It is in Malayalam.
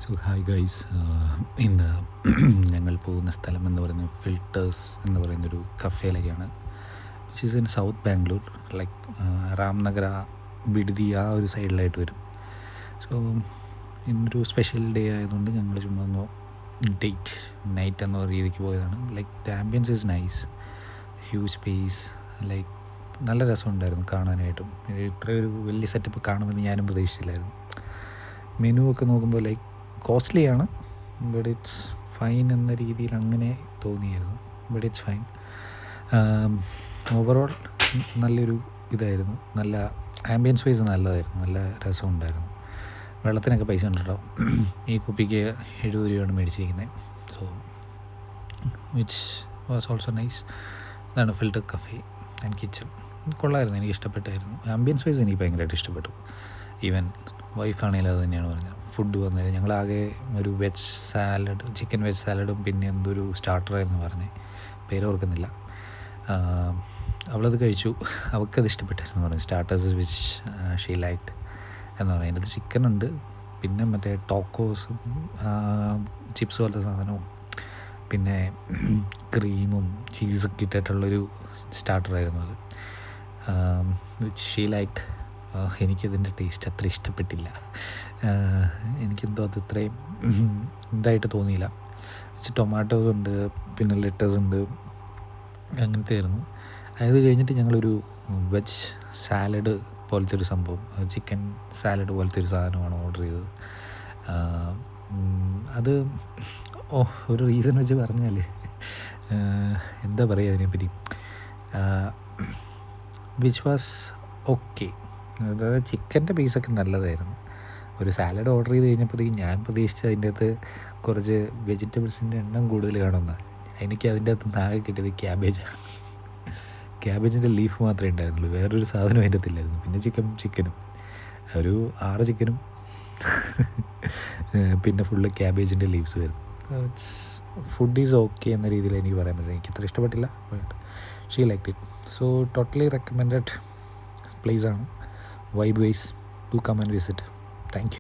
സോ ഹായ് ഗൈസ്, ഇന്ന് ഞങ്ങൾ പോകുന്ന സ്ഥലം എന്ന് പറയുന്നത് ഫിൽറ്റേഴ്സ് എന്ന് പറയുന്നൊരു കഫേയിലേക്കാണ്. Which is in south Bangalore, like Ramanagara, Bidadi ആ ഒരു സൈഡിലായിട്ട് വരും. സോ ഇന്നൊരു സ്പെഷ്യൽ ഡേ ആയതുകൊണ്ട് ഞങ്ങൾ ചുമ്മാ ഒന്ന് ഡേറ്റ് നൈറ്റ് എന്ന രീതിക്ക് പോയതാണ്. Like the ambience is nice, huge space, like നല്ല രസമുണ്ടായിരുന്നു കാണാനായിട്ടും. ഇത്രയൊരു വലിയ സെറ്റപ്പ് കാണുമെന്ന് ഞാനും പ്രതീക്ഷിച്ചില്ലായിരുന്നു. മെനു ഒക്കെ നോക്കുമ്പോൾ ലൈക്ക് കോസ്റ്റ്ലിയാണ്, ബട്ട് ഇറ്റ്സ് ഫൈൻ എന്ന രീതിയിൽ അങ്ങനെ തോന്നിയായിരുന്നു. But it's fine. ഓവറോൾ നല്ലൊരു ഇതായിരുന്നു. നല്ല ആംബിയൻസ് വൈസ് നല്ലതായിരുന്നു, നല്ല രസമുണ്ടായിരുന്നു. വെള്ളത്തിനൊക്കെ പൈസ ഉണ്ട് കേട്ടോ. ഈ കുപ്പിക്ക് 70 രൂപയാണ് മേടിച്ചിരിക്കുന്നത്. So which was also nice. ഇതാണ് ഫിൽറ്റർ കഫേ ആൻഡ് കിച്ചൺ. കൊള്ളായിരുന്നു, എനിക്ക് ഇഷ്ടപ്പെട്ടായിരുന്നു. ആംബിയൻസ് വൈസ് എനിക്ക് ഭയങ്കരമായിട്ട് ഇഷ്ടപ്പെട്ടു. ഈവൻ വൈഫാണെങ്കിലും അത് തന്നെയാണ് പറഞ്ഞത്. ഫുഡ് വന്നത് ഞങ്ങളാകെ ഒരു വെജ് സാലഡ്, ചിക്കൻ വെജ് സാലഡും പിന്നെ എന്തൊരു സ്റ്റാർട്ടറായിരുന്നു പറഞ്ഞത്, പേര് ഓർക്കുന്നില്ല. അവളത് കഴിച്ചു, അവൾക്കത് ഇഷ്ടപ്പെട്ടായിരുന്നു പറഞ്ഞു. സ്റ്റാർട്ടേഴ്സ് വിച്ച് ഷീ ലൈക്ഡ് എന്ന് പറയും. അതിൻ്റെ ചിക്കൻ ഉണ്ട്, പിന്നെ മറ്റേ ടോക്കോസും ചിപ്സ് പോലത്തെ സാധനവും പിന്നെ ക്രീമും ചീസൊക്കെ ഇട്ടിട്ടുള്ളൊരു സ്റ്റാർട്ടറായിരുന്നു അത്. Which she liked. എനിക്കതിൻ്റെ ടേസ്റ്റ് അത്ര ഇഷ്ടപ്പെട്ടില്ല. എനിക്കെന്തോ അത് ഇത്രയും ഇതായിട്ട് തോന്നിയില്ല. ടൊമാറ്റോസ് ഉണ്ട്, പിന്നെ ലെറ്റസ് ഉണ്ട്, അങ്ങനത്തെ ആയിരുന്നു. അത് കഴിഞ്ഞിട്ട് ഞങ്ങളൊരു വെജ് സാലഡ് പോലത്തെ ഒരു സംഭവം, ചിക്കൻ സാലഡ് പോലത്തെ ഒരു സാധനമാണ് ഓർഡർ ചെയ്തത്. അത് ഒരു റീസൺ വെച്ച് പറഞ്ഞാൽ എന്താ പറയുക അതിനെപ്പറ്റി, വിച്ച് വാസ് ഓക്കെ. അതായത് ചിക്കൻ്റെ പീസൊക്കെ നല്ലതായിരുന്നു. ഒരു സാലഡ് ഓർഡർ ചെയ്ത് കഴിഞ്ഞപ്പോഴത്തേക്കും ഞാൻ പ്രതീക്ഷിച്ചത് അതിൻ്റെ അകത്ത് കുറച്ച് വെജിറ്റബിൾസിൻ്റെ എണ്ണം കൂടുതൽ കാണുമെന്ന്. എനിക്ക് അതിൻ്റെ അകത്ത് നിന്ന് ആകെ കിട്ടിയത് ക്യാബേജാണ്. ക്യാബേജിൻ്റെ ലീഫ് മാത്രമേ ഉണ്ടായിരുന്നുള്ളൂ, വേറൊരു സാധനം അതിൻ്റെ അകത്തില്ലായിരുന്നു. പിന്നെ ചിക്കനും ഒരു 6 ചിക്കനും പിന്നെ ഫുള്ള് ക്യാബേജിൻ്റെ ലീവ്സ് വരുന്നു. ഫുഡ് ഈസ് ഓക്കെ എന്ന രീതിയിൽ എനിക്ക് പറയാൻ പറ്റില്ല. എനിക്ക് അത്ര ഇഷ്ടപ്പെട്ടില്ല, but she liked it. So totally recommended place ആണ്. Vibe wise, do come and visit. Thank you.